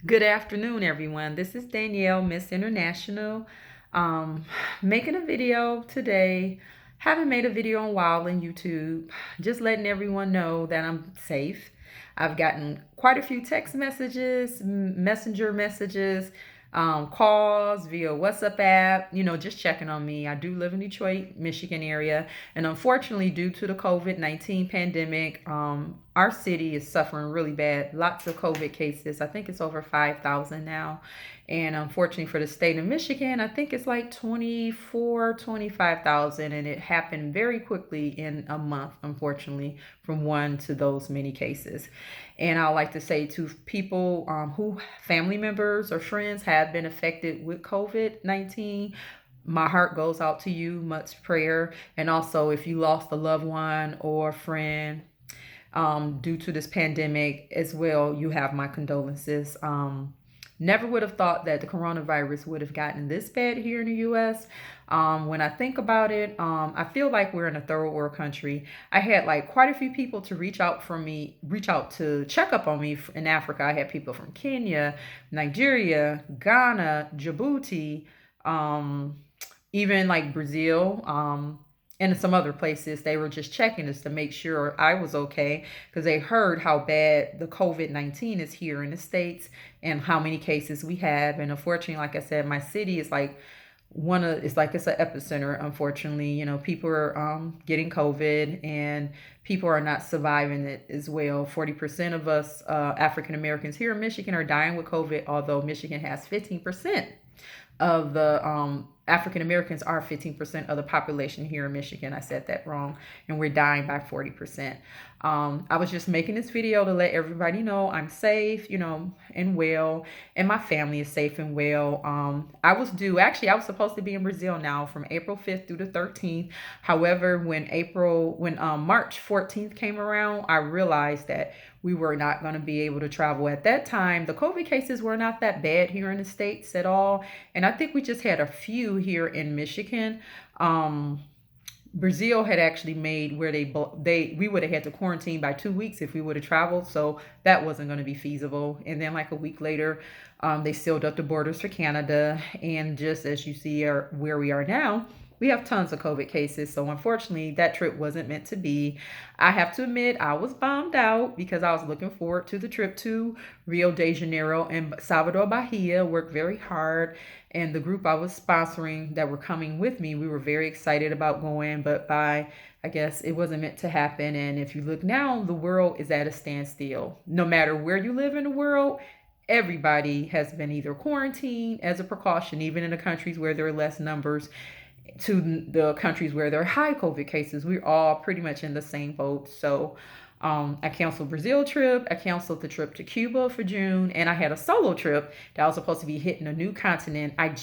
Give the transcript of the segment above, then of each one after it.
Good afternoon, everyone. This is Danielle, Miss International, um, making a video today. Haven't made a video in a while on YouTube. Just letting everyone know that I'm safe. I've gotten quite a few text messages, messenger messages, calls via WhatsApp app, just checking on me. I do live in Detroit, Michigan area. And unfortunately, due to the COVID-19 pandemic, our city is suffering really bad. Lots of COVID cases. I think it's over 5,000 now. And unfortunately for the state of Michigan, I think it's like 24, 25,000. And it happened very quickly in a month, unfortunately, from one to those many cases. And I like to say to people who family members or friends have been affected with COVID-19, my heart goes out to you, much prayer. And also, if you lost a loved one or friend due to this pandemic as well, you have my condolences. Never would have thought that the coronavirus would have gotten this bad here in the US. When I think about it, I feel like we're in a third world country. I had like quite a few people to reach out to check up on me in Africa. I had people from Kenya, Nigeria, Ghana, Djibouti, um, even like Brazil. And some other places, they were just checking us to make sure I was okay because they heard how bad the COVID-19 is here in the States and how many cases we have. And unfortunately, like I said, my city is like it's an epicenter. Unfortunately, people are getting COVID and people are not surviving it as well. 40% of us African Americans here in Michigan are dying with COVID, although Michigan has 15% of the African Americans are 15% of the population here in Michigan. I said that wrong. And we're dying by 40%. I was just making this video to let everybody know I'm safe, and well, and my family is safe and well. I was supposed to be in Brazil now from April 5th through the 13th. However, when March 14th came around, I realized that we were not going to be able to travel at that time. The COVID cases were not that bad here in the States at all. And I think we just had a few here in Michigan. Um, Brazil had actually made where they we would have had to quarantine by 2 weeks if we would have traveled, so that wasn't going to be feasible. And then like a week later, they sealed up the borders for Canada, and just as you see where we are now, we have tons of COVID cases. So unfortunately, that trip wasn't meant to be. I have to admit, I was bummed out because I was looking forward to the trip to Rio de Janeiro and Salvador Bahia. Worked very hard, and the group I was sponsoring that were coming with me, we were very excited about going, but I guess it wasn't meant to happen. And if you look now, the world is at a standstill. No matter where you live in the world, everybody has been either quarantined as a precaution, even in the countries where there are less numbers, to the countries where there are high COVID cases. We're all pretty much in the same boat. So I canceled Brazil trip. I canceled the trip to Cuba for June, and I had a solo trip that I was supposed to be hitting a new continent. I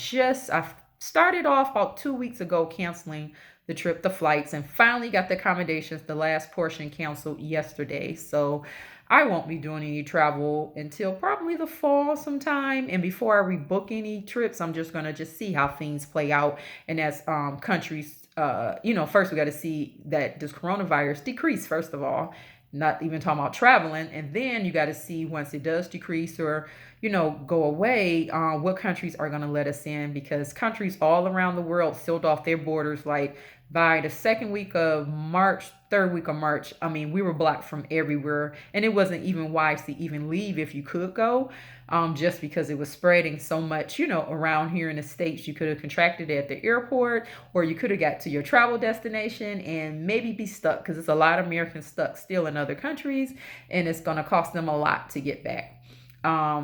started off about 2 weeks ago canceling the trip, the flights, and finally got the accommodations. The last portion canceled yesterday, so I won't be doing any travel until probably the fall sometime. And before I rebook any trips, I'm just gonna just see how things play out. And as countries, first we got to see that this coronavirus decrease first of all. Not even talking about traveling, and then you got to see once it does decrease or go away, what countries are going to let us in, because countries all around the world sealed off their borders like by the second week of March, third week of March. I mean, we were blocked from everywhere, and it wasn't even wise to even leave if you could go, just because it was spreading so much, around here in the States. You could have contracted it at the airport, or you could have got to your travel destination and maybe be stuck, because it's a lot of Americans stuck still in other countries, and it's going to cost them a lot to get back.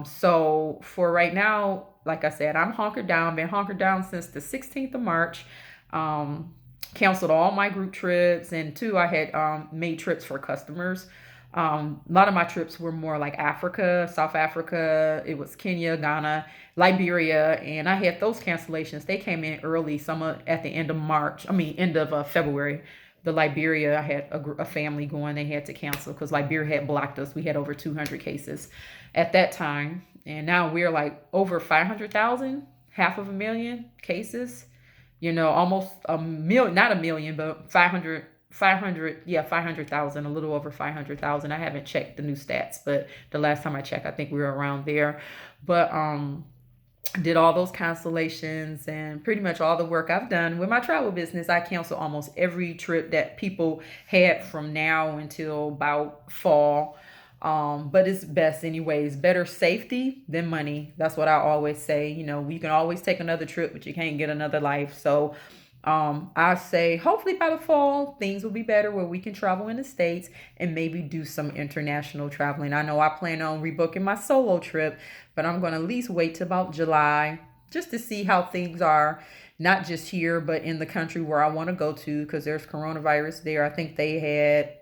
So for right now, like I said, I'm hunkered down, been hunkered down since the 16th of March. Um, Canceled all my group trips, and two, I had made trips for customers. A lot of my trips were more like Africa, South Africa. It was Kenya, Ghana, Liberia, and I had those cancellations. They came in early, some at the end of March. I mean, end of February. The Liberia, I had a family going. They had to cancel because Liberia had blocked us. We had over 200 cases at that time, and now we're like over 500,000, half of a million cases. Almost a million, not a million, but 500, yeah, 500,000, a little over 500,000. I haven't checked the new stats, but the last time I checked, I think we were around there. But did all those cancellations and pretty much all the work I've done with my travel business. I cancel almost every trip that people had from now until about fall. But it's best anyways. Better safety than money. That's what I always say. You know, we can always take another trip, but you can't get another life. So I say hopefully by the fall things will be better where we can travel in the States and maybe do some international traveling. I know I plan on rebooking my solo trip, but I'm going to at least wait till about July just to see how things are, not just here, but in the country where I want to go to because there's coronavirus there. I think they had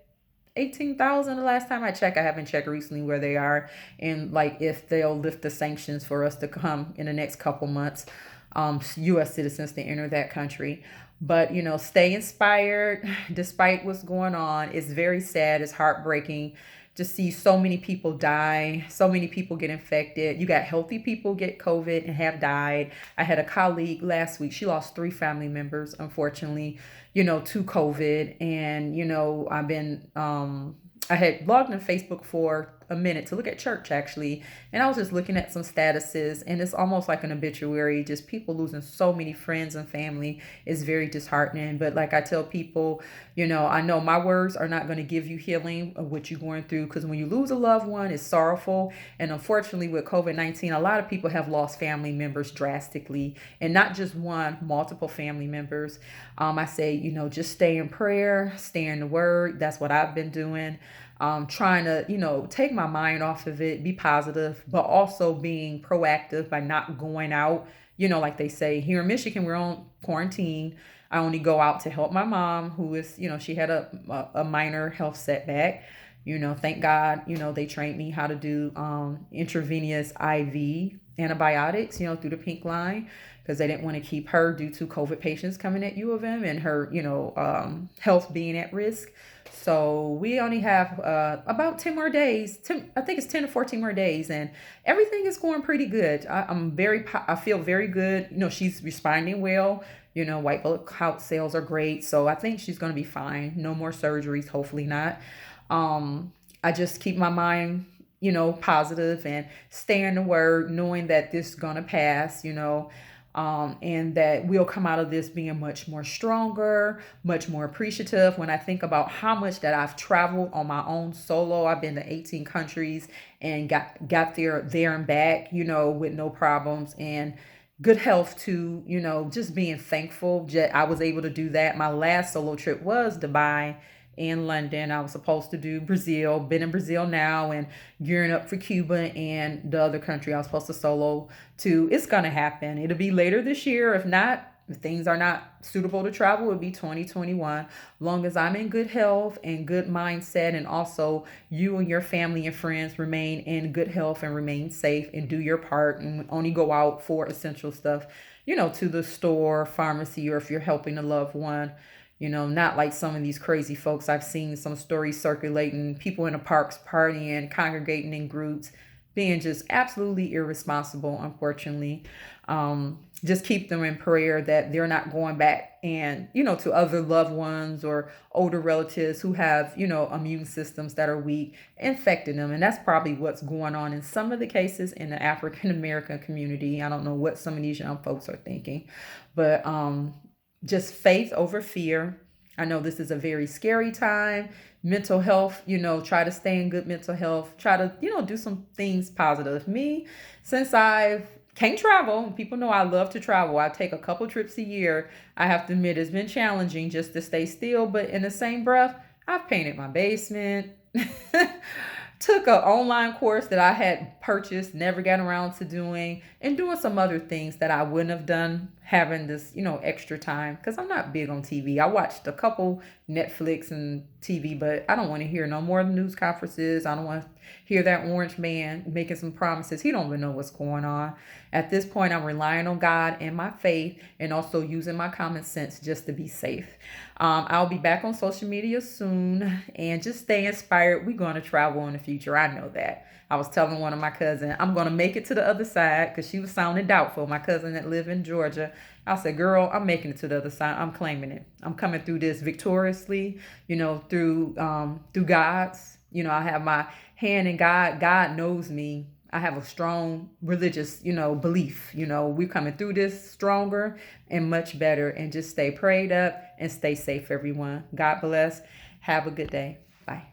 18,000 the last time I checked. I haven't checked recently where they are and like if they'll lift the sanctions for us to come in the next couple months, U.S. citizens to enter that country. But you know, stay inspired despite what's going on. It's very sad. It's heartbreaking to see so many people die, so many people get infected. You got healthy people get COVID and have died. I had a colleague last week. She lost 3 family members, unfortunately, you know, to COVID. And, you know, I had logged on Facebook for a minute to look at church actually, and I was just looking at some statuses, and it's almost like an obituary. Just people losing so many friends and family is very disheartening. But like I tell people, you know, I know my words are not going to give you healing of what you're going through because when you lose a loved one, it's sorrowful. And unfortunately, with COVID-19, a lot of people have lost family members drastically, and not just one, multiple family members. I say, you know, just stay in prayer, stay in the word. That's what I've been doing. Trying to, you know, take my mind off of it, be positive, but also being proactive by not going out. You know, like they say here in Michigan, we're on quarantine. I only go out to help my mom, who is, you know, she had a minor health setback. You know, thank God, you know, they trained me how to do intravenous IV antibiotics, you know, through the pink line because they didn't want to keep her due to COVID patients coming at U of M and her, you know, health being at risk. So we only have about 10 more days. I think it's 10 to 14 more days, and everything is going pretty good. I feel very good. You know, she's responding well. You know, white blood count cells are great, so I think she's going to be fine. No more surgeries, hopefully not. I just keep my mind, you know, positive and stay in the word, knowing that this is going to pass, you know, and that we'll come out of this being much more stronger, much more appreciative. When I think about how much that I've traveled on my own solo, I've been to 18 countries and got there and back, you know, with no problems and good health too, you know, just being thankful. I was able to do that. My last solo trip was Dubai and London. I was supposed to do Brazil, been in Brazil now and gearing up for Cuba and the other country I was supposed to solo to. It's going to happen. It'll be later this year. If not, if things are not suitable to travel, it'll be 2021. Long as I'm in good health and good mindset, and also you and your family and friends remain in good health and remain safe and do your part and only go out for essential stuff, you know, to the store, pharmacy, or if you're helping a loved one. You know, not like some of these crazy folks. I've seen some stories circulating, people in the parks partying, congregating in groups, being just absolutely irresponsible, unfortunately. Just keep them in prayer that they're not going back and, you know, to other loved ones or older relatives who have, you know, immune systems that are weak, infecting them. And that's probably what's going on in some of the cases in the African American community. I don't know what some of these young folks are thinking, but just faith over fear. I know this is a very scary time. Mental health, you know, try to stay in good mental health. Try to, you know, do some things positive. Me, since I can't travel, people know I love to travel. I take a couple trips a year. I have to admit it's been challenging just to stay still, but in the same breath, I've painted my basement. Took an online course that I had purchased, never got around to doing, and doing some other things that I wouldn't have done having this, you know, extra time. Because I'm not big on TV. I watched a couple Netflix and TV, but I don't want to hear no more news conferences. I don't want to hear that orange man making some promises. He don't even know what's going on. At this point, I'm relying on God and my faith and also using my common sense just to be safe. I'll be back on social media soon and just stay inspired. We're going to travel in the future. I know that. I was telling one of my cousins, I'm going to make it to the other side because she was sounding doubtful. My cousin that live in Georgia. I said, girl, I'm making it to the other side. I'm claiming it. I'm coming through this victoriously, through God's. I have my hand in God. God knows me. I have a strong religious, belief. We're coming through this stronger and much better. And just stay prayed up and stay safe, everyone. God bless. Have a good day. Bye.